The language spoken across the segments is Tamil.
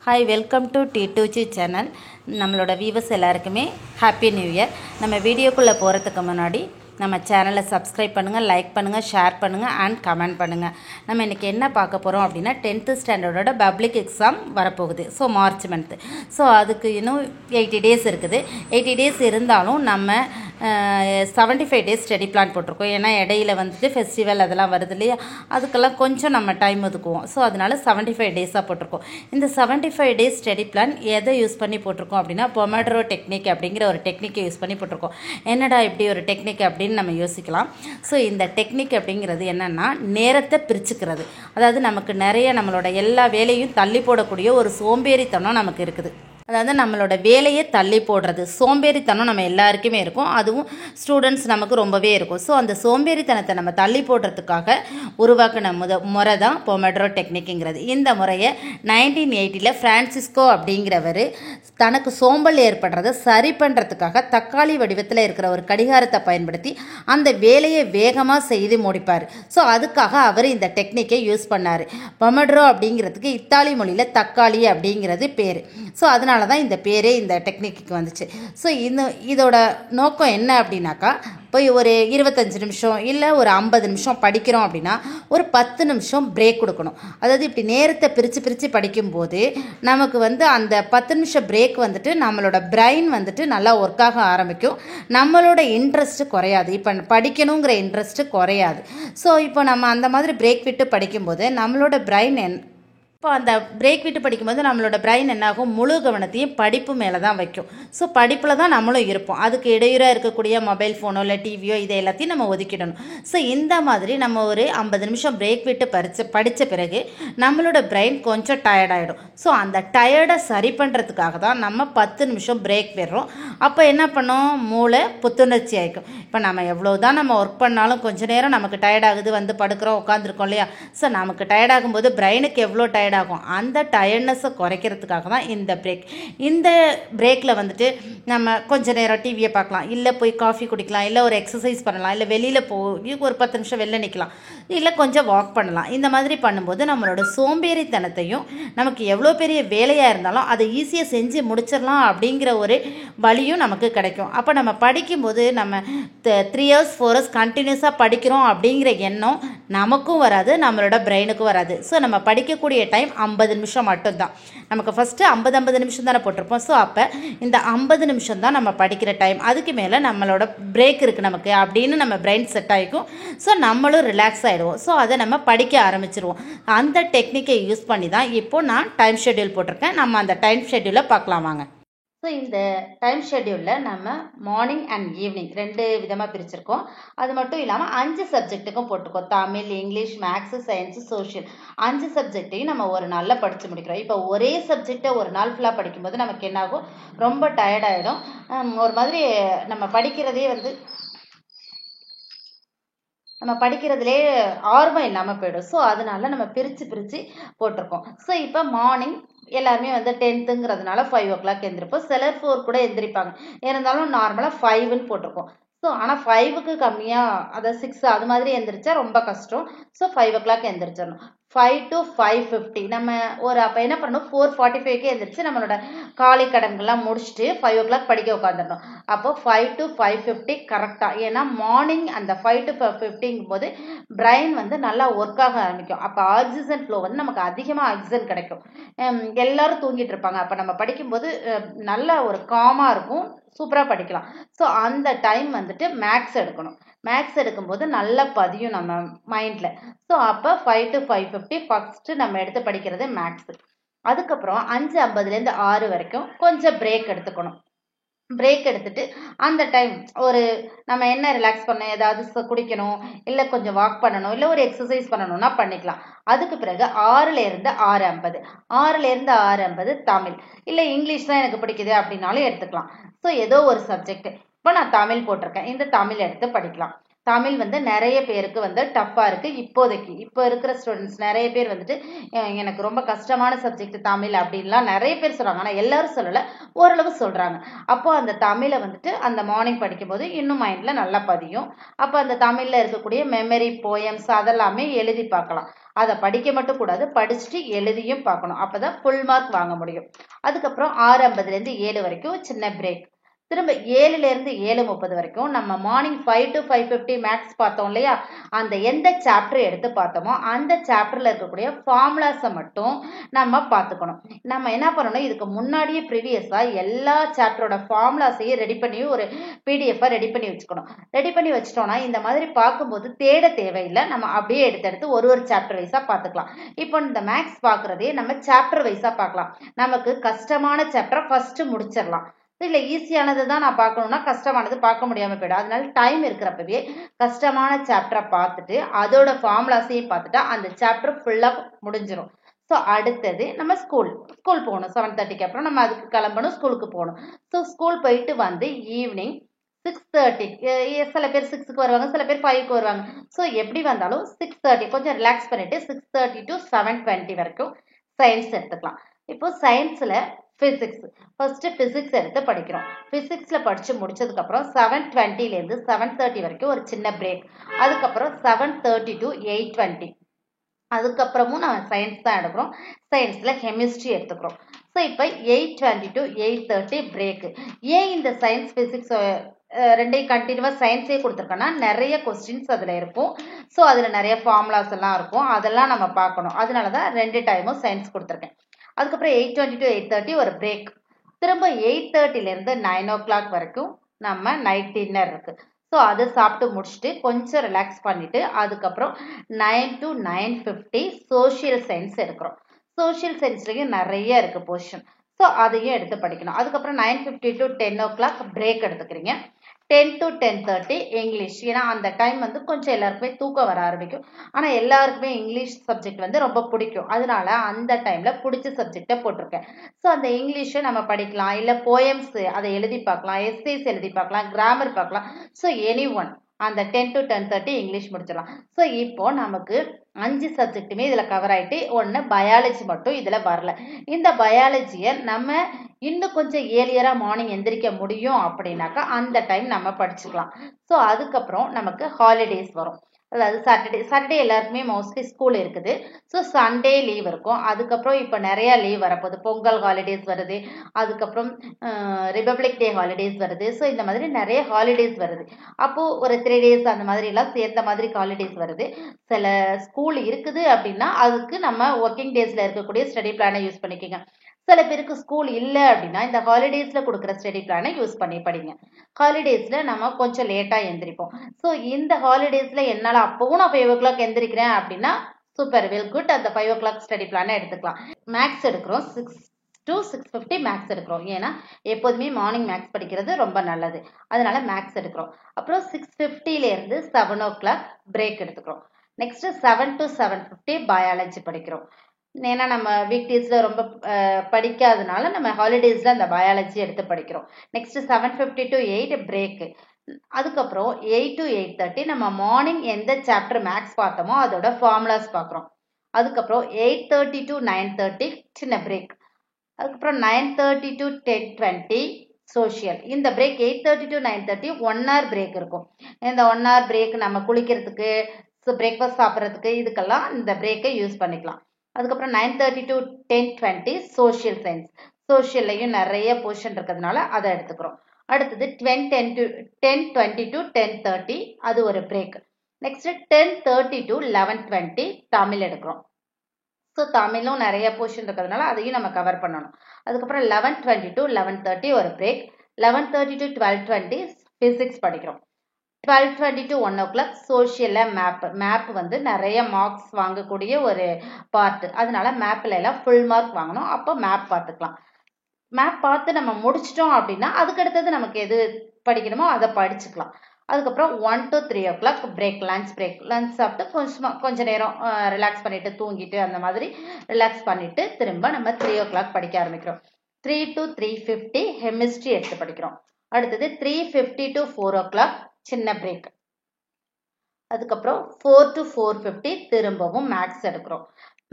Hi welcome to T2G channel. நம்மளோட வியூவர்ஸ் எல்லாருக்குமே ஹாப்பி நியூ இயர். நம்ம வீடியோக்குள்ளே போகிறதுக்கு முன்னாடி நம்ம சேனலை சப்ஸ்கிரைப் பண்ணுங்கள், லைக் பண்ணுங்கள், ஷேர் பண்ணுங்கள் அண்ட் கமெண்ட் பண்ணுங்கள். நம்ம இன்றைக்கி என்ன பார்க்க போகிறோம் அப்படின்னா 10th ஸ்டாண்டர்டோட பப்ளிக் எக்ஸாம் வரப்போகுது. So March month. ஸோ அதுக்கு இன்னும் 80 டேஸ் இருக்குது. 80 டேஸ் இருந்தாலும் நம்ம 75 டேஸ் ஸ்டடி பிளான் போட்டிருக்கோம். ஏன்னா இடையில வந்துட்டு ஃபெஸ்டிவல் அதெல்லாம் வருது இல்லையா, அதுக்கெல்லாம் கொஞ்சம் நம்ம டைம் ஒதுக்குவோம். ஸோ அதனால் 75 டேஸாக போட்டிருக்கோம். இந்த 75 டேஸ் ஸ்டடி பிளான் எதை யூஸ் பண்ணி போட்டிருக்கோம் அப்படின்னா பொமோடரோ டெக்னிக் அப்படிங்கிற ஒரு டெக்னிக்கை யூஸ் பண்ணி போட்டிருக்கோம். என்னடா இப்படி ஒரு டெக்னிக் அப்படின்னு நம்ம யோசிக்கலாம். ஸோ இந்த டெக்னிக் அப்படிங்கிறது என்னென்னா நேரத்தை பிரிச்சுக்கிறது. அதாவது நமக்கு நிறைய நம்மளோட எல்லா வேலையும் தள்ளி போடக்கூடிய ஒரு சோம்பேறித்தனம் நமக்கு இருக்குது. அதாவது நம்மளோட வேலையை தள்ளி போடுறது சோம்பேறித்தனம் நம்ம எல்லாருக்குமே இருக்கும். அதுவும் ஸ்டூடெண்ட்ஸ் நமக்கு ரொம்பவே இருக்கும். ஸோ அந்த சோம்பேறித்தனத்தை நம்ம தள்ளி போடுறதுக்காக உருவாக்கின முறை தான் பொமோடரோ டெக்னிக்குங்கிறது. இந்த முறையை 1980 ஃப்ரான்சிஸ்கோ அப்படிங்கிறவர் தனக்கு சோம்பல் ஏற்படுறதை சரி பண்ணுறதுக்காக தக்காளி வடிவத்தில் இருக்கிற ஒரு கடிகாரத்தை பயன்படுத்தி அந்த வேலையை வேகமாக செய்து முடிப்பார். ஸோ அதுக்காக அவர் இந்த டெக்னிக்கை யூஸ் பண்ணார். பொமோடரோ அப்படிங்கிறதுக்கு இத்தாலி மொழியில் தக்காளி அப்படிங்கிறது பேர். ஸோ அதனால தான் இந்த பேரே இந்த டெக்னிக்கு வந்துச்சு. ஸோ இதோட நோக்கம் என்ன அப்படின்னாக்கா, போய் ஒரு 25 நிமிஷம் இல்லை ஒரு 50 நிமிஷம் படிக்கிறோம் அப்படின்னா ஒரு 10 நிமிஷம் பிரேக் கொடுக்கணும். அதாவது இப்படி நேரத்தை பிரித்து படிக்கும்போது நமக்கு அந்த 10 நிமிஷம் பிரேக் நம்மளோட பிரெயின் நல்லா ஒர்க் ஆக ஆரம்பிக்கும். நம்மளோட இன்ட்ரெஸ்ட் குறையாது. இப்போ படிக்கணுங்கிற இன்ட்ரெஸ்ட் குறையாது. ஸோ இப்போ நம்ம அந்த மாதிரி பிரேக் விட்டு படிக்கும்போது நம்மளோட பிரெயின் இப்போ அந்த பிரேக் விட்டு படிக்கும்போது நம்மளோட பிரெயின் என்னாகும், முழு கவனத்தையும் படிப்பு மேலே தான் வைக்கும். ஸோ படிப்பில் தான் நம்மளும் இருப்போம். அதுக்கு இடையூறாக இருக்கக்கூடிய மொபைல் ஃபோனோ இல்லை டிவியோ இதை எல்லாத்தையும் நம்ம ஒதுக்கிடணும். ஸோ இந்த மாதிரி நம்ம ஒரு 50 நிமிஷம் பிரேக் விட்டு படித்த பிறகு நம்மளோட பிரெயின் கொஞ்சம் டயர்டாகிடும். ஸோ அந்த டயர்டை சரி பண்ணுறதுக்காக தான் நம்ம 10 நிமிஷம் பிரேக் பெறுறோம். அப்போ என்ன பண்ணோம், மூளை புத்துணர்ச்சி ஆகிக்கும். இப்போ நம்ம எவ்வளோ தான் நம்ம ஒர்க் பண்ணாலும் கொஞ்சம் நேரம் நமக்கு டயர்டாகுது, படுக்கிறோம், உட்காந்துருக்கோம் இல்லையா. ஸோ நமக்கு டயர்டாகும்போது பிரெயினுக்கு எவ்வளோ டயர்டாகும், அந்த டயர்ட்னஸை குறைக்கிறதுக்காக தான் இந்த பிரேக். இந்த பிரேக்கில் நம்ம கொஞ்சம் நேரம் டிவியை பார்க்கலாம், இல்லை போய் காஃபி குடிக்கலாம், இல்லை ஒரு எக்ஸசைஸ் பண்ணலாம், இல்லை வெளியில் போய் ஒரு 10 நிமிஷம் வெளில நிற்கலாம், இல்லை கொஞ்சம் வாக் பண்ணலாம். இந்த மாதிரி பண்ணும்போது நம்மளோட சோம்பேறித்தனத்தையும் நமக்கு எவ்வளோ பெரிய வேலையாக இருந்தாலும் அதை ஈஸியாக செஞ்சு முடிச்சிடலாம் அப்படிங்கிற ஒரு வழியும் நமக்கு கிடைக்கும். அப்போ நம்ம படிக்கும்போது நம்ம 3 hours 4 hours கண்டினியூஸாக படிக்கிறோம் அப்படிங்கிற எண்ணம் நமக்கும் வராது, நம்மளோட பிரெயினுக்கும் வராது. ஸோ நம்ம படிக்கக்கூடிய டைம் 50 நிமிஷம் மட்டும்தான். நமக்கு ஃபஸ்ட்டு 50 நிமிஷம் தானே போட்டிருப்போம். ஸோ அப்போ இந்த 50 நிமிஷம் தான் நம்ம படிக்கிற டைம். அதுக்கு மேலே நம்மளோட பிரேக் இருக்குது நமக்கு அப்படின்னு நம்ம பிரெயின் செட் ஆகிக்கும். ஸோ நம்மளும் ரிலாக்ஸ் ஆகிடுவோம். ஸோ அதை நம்ம படிக்க ஆரம்பிச்சிருவோம். அந்த டெக்னிக்கை யூஸ் பண்ணி தான் இப்போது நான் டைம் ஷெட்யூல் போட்டிருக்கேன். நம்ம அந்த டைம் ஷெட்யூலை பார்க்கலாம் வாங்க. ஸோ இந்த டைம் ஷெட்யூலில் நம்ம மார்னிங் அண்ட் ஈவினிங் 2 விதமாக பிரிச்சிருக்கோம். அது மட்டும் இல்லாமல் 5 சப்ஜெக்ட்டுக்கும் போட்டிருக்கோம். Tamil, English, maths, science, social 5 சப்ஜெக்டையும் நம்ம ஒரு நாளில் படித்து முடிக்கிறோம். இப்போ ஒரே சப்ஜெக்டை ஒரு நாள் ஃபுல்லாக படிக்கும்போது நமக்கு என்னாகும், ரொம்ப டயர்டாகிடும். ஒரு மாதிரி நம்ம படிக்கிறதுலே ஆர்வம் இல்லாமல் போயிடும். ஸோ அதனால நம்ம பிரித்து போட்டிருக்கோம். ஸோ இப்போ மார்னிங் எல்லாருமே 10ங்கிறதுனால 5 o'clock எழுந்திருப்போம். சிலர் 4 கூட எழுந்திரிப்பாங்க. இருந்தாலும் நார்மலாக 5ன்னு போட்டிருக்கோம். ஸோ ஆனால் 5க்கு கம்மியாக, அதாவது 6 அது மாதிரி எழுந்திரிச்சா ரொம்ப கஷ்டம். So 5 o'clock எழுந்திரிச்சிடணும். 5 to 5:50 நம்ம அப்போ என்ன பண்ணணும், 4:45க்கு எழுந்திரிச்சு நம்மளோட காலை கடன்கள்லாம் முடிச்சுட்டு 5 o'clock படிக்க உட்காந்துடணும். அப்போ 5 to 5:50 கரெக்டாக. ஏன்னா மார்னிங் அந்த 5 to 5:50ங்கும் போது பிரெயின் நல்லா ஒர்க் ஆக ஆரம்பிக்கும். அப்போ ஆக்சிஜன் ஃப்ளோ நமக்கு அதிகமாக ஆக்சிஜன் கிடைக்கும். எல்லாரும் தூங்கிட்டு இருப்பாங்க. அப்போ நம்ம படிக்கும்போது நல்ல ஒரு காமாக இருக்கும், சூப்பராக படிக்கலாம். ஸோ அந்த டைம் மேக்ஸ் எடுக்கணும். மேக்ஸ் எடுக்கும்போது நல்லா பதியும் நம்ம மைண்டில். ஸோ அப்போ 5 to 5:50 ஃபஸ்ட்டு நம்ம எடுத்து படிக்கிறது மேக்ஸு. அதுக்கப்புறம் 5:50லேருந்து 6 வரைக்கும் கொஞ்சம் பிரேக் எடுத்துக்கணும். பிரேக் எடுத்துட்டு அந்த டைம் நம்ம என்ன ரிலாக்ஸ் பண்ணணும், ஏதாவது குடிக்கணும், இல்லை கொஞ்சம் வாக் பண்ணணும், இல்லை ஒரு எக்ஸசைஸ் பண்ணணும்னா பண்ணிக்கலாம். அதுக்கு பிறகு 6லேருந்து 6:50 6லேருந்து 6:50 தமிழ், இல்லை இங்கிலீஷ் தான் எனக்கு பிடிக்குது அப்படின்னாலும் எடுத்துக்கலாம். ஸோ ஏதோ ஒரு சப்ஜெக்ட். இப்போ நான் தமிழ் போட்டிருக்கேன், இந்த தமிழ் எடுத்து படிக்கலாம். தமிழ் நிறைய பேருக்கு டஃப்பாக இருக்குது. இப்போதைக்கு இப்போ இருக்கிற ஸ்டூடெண்ட்ஸ் நிறைய பேர் எனக்கு ரொம்ப கஷ்டமான சப்ஜெக்ட் தமிழ் அப்படின்லாம் நிறைய பேர் சொல்கிறாங்க. ஆனால் எல்லாரும் சொல்லலை, ஓரளவு சொல்கிறாங்க. அப்போ அந்த தமிழை அந்த மார்னிங் படிக்கும்போது இன்னும் மைண்டில் நல்லா பதியும். அப்போ அந்த தமிழில் இருக்கக்கூடிய மெமரி போயம்ஸ் அதெல்லாமே எழுதி பார்க்கலாம். அதை படிக்க மட்டும் கூடாது, படிச்சுட்டு எழுதியும் பார்க்கணும். அப்பதான் ஃபுல் மார்க் வாங்க முடியும். அதுக்கப்புறம் 6:50லேருந்து 7 வரைக்கும் சின்ன பிரேக். திரும்ப 7லேருந்து 7:30 வரைக்கும் நம்ம மார்னிங் 5 to 5:50 மேக்ஸ் பார்த்தோம் இல்லையா, அந்த எந்த சாப்டர் எடுத்து பார்த்தோமோ அந்த சாப்டர்ல இருக்கக்கூடிய ஃபார்முலாஸை மட்டும் நம்ம பார்த்துக்கணும். நம்ம என்ன பண்ணணும், இதுக்கு முன்னாடியே ப்ரீவியஸா எல்லா சாப்டரோட ஃபார்முலாஸையும் ரெடி பண்ணி ஒரு பிடிஎஃபை ரெடி பண்ணி வச்சுக்கணும். ரெடி பண்ணி வச்சிட்டோம்னா இந்த மாதிரி பார்க்கும்போது தேட தேவையில்லை, நம்ம அப்படியே எடுத்து ஒரு சாப்டர் வைஸா பார்த்துக்கலாம். இப்போ இந்த மேக்ஸ் பார்க்குறதே நம்ம சாப்டர் வைஸா பார்க்கலாம். நமக்கு கஷ்டமான சாப்டரை ஃபர்ஸ்ட் முடிச்சிடலாம். இல்லை ஈஸியானது தான் நான் பார்க்கணும்னா கஷ்டமானது பார்க்க முடியாமல் போயிடும். அதனால டைம் இருக்கிறப்பவே கஷ்டமான சாப்டரை பார்த்துட்டு அதோட ஃபார்முலாஸையும் பார்த்துட்டா அந்த சாப்டர் ஃபுல்லாக முடிஞ்சிடும். ஸோ அடுத்தது நம்ம ஸ்கூல் போகணும். 7:30க்கு அப்புறம் நம்ம அதுக்கு கிளம்பணும், ஸ்கூலுக்கு போகணும். ஸோ ஸ்கூல் போயிட்டு வந்து ஈவினிங் 6:30, சில பேர் 6க்கு வருவாங்க, சில பேர் 5க்கு வருவாங்க. ஸோ எப்படி வந்தாலும் 6:30 கொஞ்சம் ரிலாக்ஸ் பண்ணிட்டு 6:30 to 7:20 வரைக்கும் சயின்ஸ் எடுத்துக்கலாம். இப்போ சயின்ஸில் ஃபிசிக்ஸ் ஃபர்ஸ்ட் ஃபிசிக்ஸ் எடுத்து படிக்கிறோம். ஃபிசிக்ஸில் படித்து முடிச்சதுக்கப்புறம் 7:20லேருந்து 7:30 வரைக்கும் ஒரு சின்ன பிரேக். அதுக்கப்புறம் 7:30 to 8:20 அதுக்கப்புறமும் நம்ம சயின்ஸ் தான் எடுக்கிறோம். சயின்ஸில் கெமிஸ்ட்ரி எடுத்துக்கிறோம். ஸோ இப்போ 8:20 to 8:30 பிரேக்கு. ஏன் இந்த சயின்ஸ் ஃபிசிக்ஸ் ரெண்டையும் கண்டினியூவாக சயின்ஸே கொடுத்துருக்கோன்னா நிறைய கொஸ்டின்ஸ் அதில் இருக்கும். ஸோ அதில் நிறைய ஃபார்முலாஸ் எல்லாம் இருக்கும், அதெல்லாம் நம்ம பார்க்கணும். அதனால தான் 2 டைமும் சயின்ஸ் கொடுத்துருக்கேன். அதுக்கப்புறம் 8:20 to 8:30 ஒரு பிரேக். திரும்ப 8:30லேருந்து 9 o'clock வரைக்கும் நம்ம நைட் டின்னர் இருக்கு. ஸோ அதை சாப்பிட்டு முடிச்சுட்டு கொஞ்சம் ரிலாக்ஸ் பண்ணிட்டு அதுக்கப்புறம் 9 to 9:50 சோஷியல் சயின்ஸ் எடுக்கிறோம். சோஷியல் சயின்ஸ்லையும் நிறைய இருக்கு போர்ஷன். ஸோ அதையும் எடுத்து படிக்கணும். அதுக்கப்புறம் 9:50 to 10 o'clock பிரேக் எடுத்துக்கிறீங்க. 10 to 10:30 இங்கிலீஷ். ஏன்னா அந்த டைம் வந்து கொஞ்சம் எல்லாருக்குமே தூக்கம் வர ஆரம்பிக்கும். ஆனால் எல்லாருக்குமே இங்கிலீஷ் சப்ஜெக்ட் வந்து ரொம்ப பிடிக்கும். அதனால அந்த டைமில் பிடிச்ச சப்ஜெக்டை போட்டிருக்கேன். ஸோ அந்த இங்கிலீஷை நம்ம படிக்கலாம், இல்லை போயம்ஸ் அதை எழுதி பார்க்கலாம், எஸ்ஸேஸ் எழுதி பார்க்கலாம், கிராமர் பார்க்கலாம். ஸோ எனி ஒன் அந்த 10 to 10:30 இங்கிலீஷ் முடிச்சிடலாம். ஸோ இப்போ நமக்கு 5 சப்ஜெக்ட்டுமே இதில் கவர் ஆகிட்டு ஒன்று பயாலஜி மட்டும் இதில் வரல. இந்த பயாலஜியை நம்ம இன்னும் கொஞ்சம் ஏர்லியராக மார்னிங் எந்திரிக்க முடியும் அப்படின்னாக்கா அந்த டைம் நம்ம படிச்சுக்கலாம். ஸோ அதுக்கப்புறம் நமக்கு ஹாலிடேஸ் வரும். அதாவது சாட்டர்டே எல்லாருக்குமே மோஸ்ட்லி ஸ்கூல் இருக்குது. ஸோ சண்டே லீவ் இருக்கும். அதுக்கப்புறம் இப்போ நிறையா லீவ் வரப்போகுது. பொங்கல் ஹாலிடேஸ் வருது, அதுக்கப்புறம் ரிபப்ளிக் டே ஹாலிடேஸ் வருது. ஸோ இந்த மாதிரி நிறைய ஹாலிடேஸ் வருது. அப்போது ஒரு 3 days அந்த மாதிரி எல்லாம் சேர்ந்த மாதிரி ஹாலிடேஸ் வருது. சில ஸ்கூல் இருக்குது அப்படின்னா அதுக்கு நம்ம ஒர்க்கிங் டேஸில் இருக்கக்கூடிய ஸ்டடி பிளானை யூஸ் பண்ணிக்கோங்க. சில பேருக்கு ஸ்கூல் இல்லை அப்படின்னா இந்த ஹாலிடேஸில் கொடுக்குற ஸ்டடி பிளானை யூஸ் பண்ணி படிங்க. ஹாலிடேஸில் நம்ம கொஞ்சம் லேட்டாக எந்திரிப்போம். ஸோ இந்த ஹாலிடேஸில் என்னால் அப்போவும் நான் 5 o'clock எந்திரிக்கிறேன் அப்படின்னா சூப்பர், வெல் குட். அந்த 5 o'clock ஸ்டடி பிளானை எடுத்துக்கலாம். மேக்ஸ் எடுக்கிறோம், 6 to 6:50 மேக்ஸ் எடுக்கிறோம். ஏன்னா எப்போதுமே மார்னிங் மேக்ஸ் படிக்கிறது ரொம்ப நல்லது, அதனால மேக்ஸ் எடுக்கிறோம். அப்புறம் 6:50லேருந்து 7 o'clock பிரேக் எடுத்துக்கிறோம். நெக்ஸ்ட் 7 to 7:50 பயாலஜி படிக்கிறோம். ஏன்னா நம்ம வீக் டேஸில் ரொம்ப படிக்காதனால நம்ம ஹாலிடேஸில் அந்த பயாலஜி எடுத்து படிக்கிறோம். Next 7:50 to 8 break. அதுக்கப்புறம் 8 to 8:30 நம்ம மார்னிங் எந்த சாப்டர் மேக்ஸ் பார்த்தோமோ அதோட ஃபார்முலாஸ் பார்க்குறோம். அதுக்கப்புறம் 8:30 to 9:30 சின்ன பிரேக். அதுக்கப்புறம் 9:30 to 10:20 சோஷியல். இந்த பிரேக் 8:30 to 9:30 1 hour பிரேக் இருக்கும். இந்த 1 hour பிரேக் நம்ம குளிக்கிறதுக்கு, பிரேக்ஃபாஸ்ட் சாப்பிட்றதுக்கு, இதுக்கெல்லாம் இந்த பிரேக்கை யூஸ் பண்ணிக்கலாம். அதுக்கப்புறம் 9:30 to 10:20 சோஷியல் சயின்ஸ். சோஷியல்லையும் நிறைய போர்ஷன் இருக்கிறதுனால அதை எடுத்துக்கிறோம். அடுத்தது 10:20 to 10:30 அது ஒரு பிரேக். நெக்ஸ்ட் 10:30 to 11:20 தமிழ் எடுக்கிறோம். ஸோ தமிழும் நிறைய போர்ஷன் இருக்கிறதுனால அதையும் நம்ம கவர் பண்ணணும். அதுக்கப்புறம் 11:20 to 11:30 ஒரு பிரேக். 11:30 to 12:20 ஃபிசிக்ஸ் படிக்கிறோம். 12:20 to 1 o'clock சோஷியலில் மேப் வந்து நிறைய மார்க்ஸ் வாங்கக்கூடிய ஒரு பார்ட். அதனால மேப்பில் எல்லாம் ஃபுல் மார்க் வாங்கணும். அப்போ மேப் பார்த்துக்கலாம். மேப் பார்த்து நம்ம முடிச்சிட்டோம் அப்படின்னா அதுக்கடுத்தது நமக்கு எது படிக்கணுமோ அதை படிச்சுக்கலாம். அதுக்கப்புறம் 1 to 3 o'clock பிரேக், லஞ்ச் சாப்பிட்டு கொஞ்சம் நேரம் ரிலாக்ஸ் பண்ணிட்டு தூங்கிட்டு அந்த மாதிரி ரிலாக்ஸ் பண்ணிட்டு திரும்ப நம்ம 3 o'clock படிக்க ஆரம்பிக்கிறோம். 3 to 3:50 கெமிஸ்ட்ரி எடுத்து படிக்கிறோம். அடுத்தது 3:50 to 4 o'clock சின்ன பிரேக். அதுக்கப்புறம் 4 to 4:50 திரும்பவும் மேக்ஸ் எடுக்கிறோம்.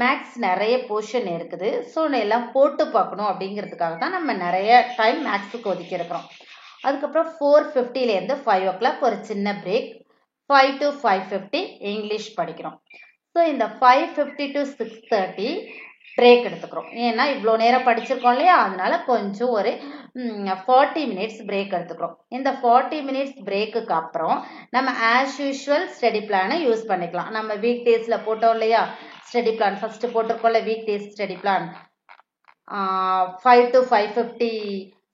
மேக்ஸ் நிறைய போர்ஷன் இருக்குது. ஸோ எல்லாம் போட்டு பார்க்கணும் அப்படிங்கிறதுக்காக தான் நம்ம நிறைய டைம் மேக்ஸுக்கு ஒதுக்கி இருக்கிறோம். அதுக்கப்புறம் 4:50லேருந்து 5 o'clock ஒரு சின்ன பிரேக். 5 to 5:50 இங்கிலீஷ் படிக்கிறோம். ஸோ இந்த 5:50 to 6:30 பிரேக் எடுத்துக்கிறோம். ஏன்னா இவ்வளோ நேரம் படிச்சிருக்கோம் இல்லையா, அதனால கொஞ்சம் ஒரு 40 மினிட்ஸ் பிரேக் எடுத்துக்கிறோம். இந்த 40 மினிட்ஸ் பிரேக்குக்கு அப்புறம் நம்ம ஆஸ் யூஷுவல் ஸ்டடி பிளானை யூஸ் பண்ணிக்கலாம். நம்ம வீக் டேஸில் போட்டோம் இல்லையா ஸ்டடி பிளான், ஃபர்ஸ்ட் போட்டிருக்கோம்ல week days study plan 5 to 5:50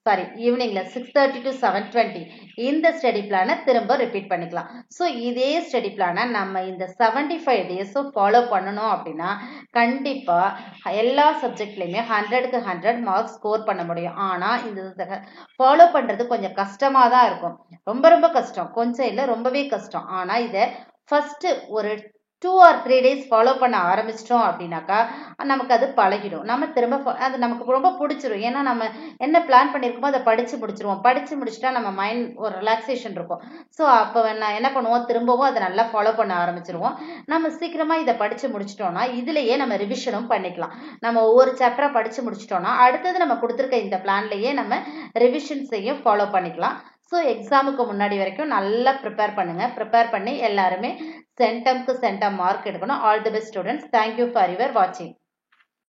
sorry ஈவினிங்கில் 6:30 to 7:20 இந்த ஸ்டடி பிளானை திரும்ப ரிப்பீட் பண்ணிக்கலாம். ஸோ இதே ஸ்டடி பிளானை நம்ம இந்த 75 டேஸும் ஃபாலோ பண்ணணும் அப்படின்னா கண்டிப்பாக எல்லா சப்ஜெக்ட்லேயுமே 100க்கு 100 மார்க்ஸ் ஸ்கோர் பண்ண முடியும். ஆனால் இந்த ஃபாலோ பண்ணுறது கொஞ்சம் கஷ்டமாக தான் இருக்கும். ரொம்ப ரொம்ப கஷ்டம், கொஞ்சம் இல்லை ரொம்பவே கஷ்டம். ஆனால் இதை ஃபஸ்ட்டு ஒரு 2 or 3 days ஃபாலோ பண்ண ஆரம்பிச்சிட்டோம் அப்படின்னாக்கா நமக்கு அது பழகிடும். நம்ம திரும்ப அது நமக்கு ரொம்ப பிடிச்சிரும். ஏன்னா நம்ம என்ன பிளான் பண்ணியிருக்கோமோ அதை படித்து முடிச்சிருவோம். படித்து முடிச்சுட்டா நம்ம மைண்ட் ஒரு ரிலாக்ஸேஷன் இருக்கும். ஸோ அப்போ நான் என்ன பண்ணுவோம், திரும்பவும் அதை நல்லா ஃபாலோ பண்ண ஆரம்பிச்சிருவோம். நம்ம சீக்கிரமாக இதை படித்து முடிச்சிட்டோம்னா இதுலேயே நம்ம ரிவிஷனும் பண்ணிக்கலாம். நம்ம ஒவ்வொரு சாப்டராக படித்து முடிச்சிட்டோம்னா அடுத்தது நம்ம கொடுத்துருக்க இந்த பிளான்லேயே நம்ம ரிவிஷன்ஸையும் ஃபாலோ பண்ணிக்கலாம். ஸோ எக்ஸாமுக்கு முன்னாடி வரைக்கும் நல்லா ப்ரிப்பேர் பண்ணுங்கள். ப்ரிப்பேர் பண்ணி எல்லாருமே சென்டம்க்கு சென்டம் மார்க் எடுக்கணும். All the best students. Thank you for your வாட்சிங்.